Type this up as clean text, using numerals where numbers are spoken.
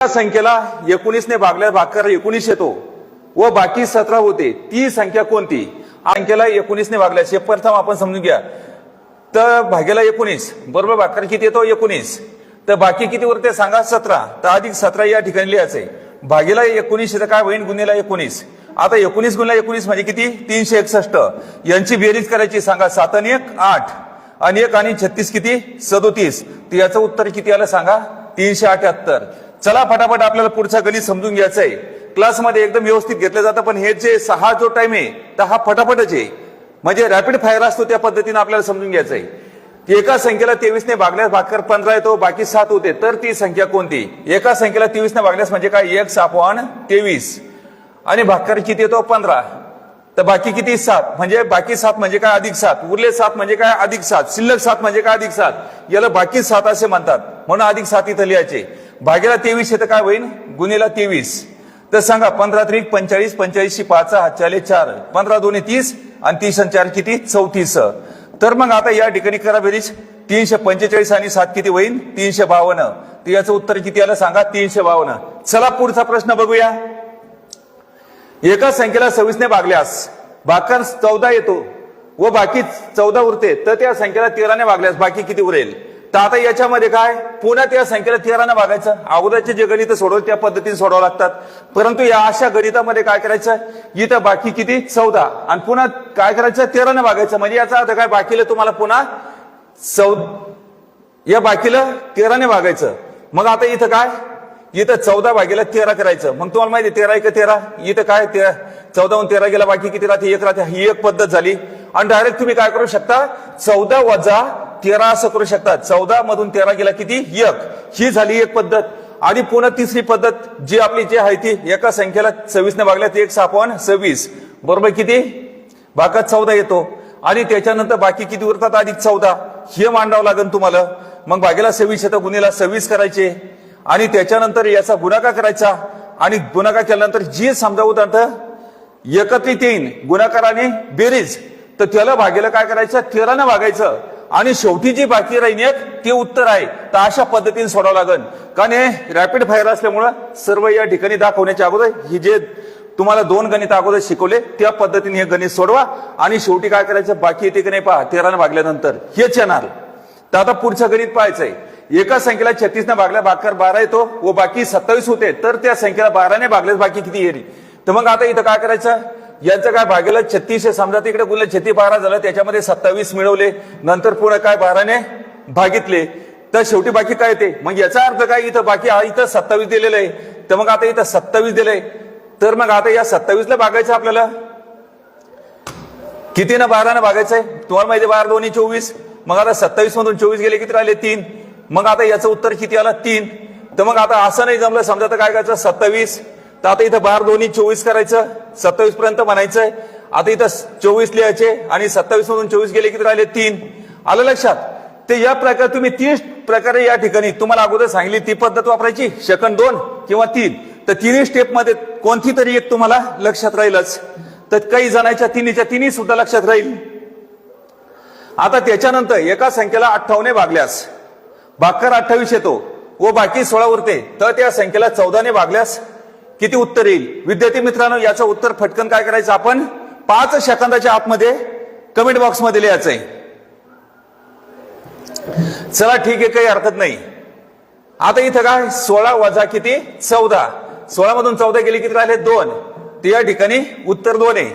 संख्येला 19 ने भागल्यास भाकर 19 येतो व बाकी 17 होते, ती संख्या कोणती? संख्येला 19 ने भागल्यास प्रथम आपण समजून घ्या. तर भाग्याला 19 बरोबर भाकर किती येतो? 19. तर बाकी किती उरते सांगा? 17. तर अधिक 17 या ठिकाणी लिहायचंय. भागीला 19 तर काय होईल? गुणिले 19. आता 19 गुणिले 19 म्हणजे किती? 361. यांची बेरीज करायची सांगा. 7 आणि 1 8 आणि 1 आणि 36 किती? 37. तर याचं उत्तर किती आलं सांगा? 378. चला फटाफट आपल्याला पुढचा गणित समजून घ्यायचंय. क्लासमध्ये एकदम व्यवस्थित घेतलं जातं, पण हे जे 6 जो टाइम आहे तर हा फटाफटच आहे, म्हणजे रॅपिड फायर असतो त्या पद्धतीने आपल्याला समजून घ्यायचंय. की एका संख्येला 23 ने भागल्यास भाकर 15 येतो, बाकी 7 होते, तर ती संख्या कोणती? एका संख्येला 23 ने भागल्यास म्हणजे काय? 1/23 आणि भाकर किती येतो? 15. तर बाकी किती? 7. म्हणजे बाकी 7 म्हणजे काय? अधिक 7. उरले 7 म्हणजे काय? अधिक 7. शिल्लक 7 म्हणजे काय? अधिक 7. याला बाकी 7 असे म्हणतात, म्हणून अधिक 7 इथं लिहायचे. भाग्याला 23 येतं काय होईल? गुणिले 23. तर सांगा 15 त्रिक 45, 45 5 4 15 2 30 आणि 30 4 किती? 34. तर मग आता या ठिकाणी करा बेरीज. 345 आणि 7 किती होईल? 352. तर याचं उत्तर किती आलं सांगा? 352. चला पुढचा प्रश्न बघूया. एका संख्येला 26 ने भागल्यास भाकर 14 येतो व बाकी 14 उरते, तर त्या संख्येला 13 ने भागल्यास बाकी किती उरेल? तर आता याच्यामध्ये काय? पुन्हा त्या संख्येला 13 ने भागायचं. अगोदरचे जे गणित सोडवलं त्या पद्धतीने सोडवावं लागतात, परंतु या अशा गणितामध्ये काय करायचं? इथं बाकी किती? 14 आणि पुन्हा काय करायचं? 13 ने भागायचं. म्हणजे याचा अर्थ काय? बाकीला तुम्हाला पुन्हा या बाकीला 13 ने भागायचं. मग आता इथं काय? इथं 14 भागीला 13 करायचं. मग तुम्हाला माहिती 13 1 13. इथं काय? 14 वरून 13 गेला, बाकी किती राहते? 1 राहते. ही एक पद्धत झाली. आणि डायरेक्ट तुम्ही काय करू शकता? 14 वजा 13 असं करू शकता. 14 मधून 13 गेला किती? 1. ही झाली एक पद्धत. आणि पुन्हा तिसरी पद्धत जी आपली जी आहे ती एका संख्येला 26 ने भागल्यास 1/26 बरोबर किती? भागात 14 येतो आणि त्याच्यानंतर बाकी किती उरतात? अधिक 14. हे मांडावं लागेल तुम्हाला. मग भागेला 26 येतं, गुणिला 26 करायचे आणि त्याच्यानंतर याचा गुणाकार करायचा आणि गुणाकार केल्यानंतर जी समजा उदाहरणार्थ एकत्रित येईन गुणाकार आणि बेरीज, तर त्याला भागेला काय करायचं? 13 ने भागायचं आणि शेवटी जी बाकी राहील एक ते उत्तर आहे. तर अशा पद्धतीने सोडावं लागेल, कारण हे रॅपिड फायर असल्यामुळं सर्व या ठिकाणी दाखवण्याच्या अगोदर ही जे तुम्हाला 2 गणित अगोदर शिकवले त्या पद्धतीने हे गणित सोडवा आणि शेवटी काय करायचं? बाकी येते की नाही पहा 13 ने भागल्यानंतर हेच येणार. तर आता पुढचं गणित पाहायचंय. एका संख्येला 36 ने भागल्या भाकर 12 येतो व बाकी 27 होते, तर त्या संख्येला 12 ने भागल्यास बाकी किती येईल? तर मग आता इथं काय करायचं? यांचं काय? भागेला 36 आहे समजा, तिकडे गुणले 36 12 झालं, त्याच्यामध्ये 27 मिळवले, नंतर पुढे काय 12 ने भागितले, तर शेवटी बाकी काय येते? मग याचा अर्थ काय? इथं बाकी इथं 27 दिलेलं आहे, तर मग आता इथं 27 दिलंय, तर मग आता या 27 ला भागायचं आपल्याला. किती ना? 12 ने भागायचंय. तुम्हाला माहिती 12 2 24. मग आता 27 मधून 24 गेले किती राहिले? 3. मग आता याचं उत्तर किती आलं? 3. तर मग आता असं नाही जमलं समजा, तर काय करायचं? 27. तर आता इथं 12 2 24 करायचं, 27 पर्यंत म्हणायचंय. आता इथं 24 लिहायचे आणि 27 मधून 24 गेले किती राहिले? 3. आलं लक्षात? ते या प्रकारे तुम्ही 3 प्रकारे या ठिकाणी तुम्हाला अगोदर सांगितली ती पद्धत वापरायची, सेकंड 2 किंवा 3. तर तिन्ही स्टेप मध्ये कोणती तरी एक तुम्हाला लक्षात राहीलच. तर काही जणांच्या तिन्ही सुद्धा लक्षात राहील. आता त्याच्यानंतर एका संख्येला 58 ने भागल्यास भाकर 28 येतो व बाकी 16 उरते, तर त्या संख्येला 14 ने भागल्यास किती उत्तर येईल? विद्यार्थी मित्रांनो, याचं उत्तर फटकन काय करायचं? आपण 5 सेकंदाच्या आतमध्ये कमेंट बॉक्स मध्ये लिहायचंय. चला ठीक आहे, काही हरकत नाही. आता इथं काय? 16 वजा किती? 14. 16 मधून 14 गेले किती राहिले? 2. तर या ठिकाणी उत्तर 2 आहे.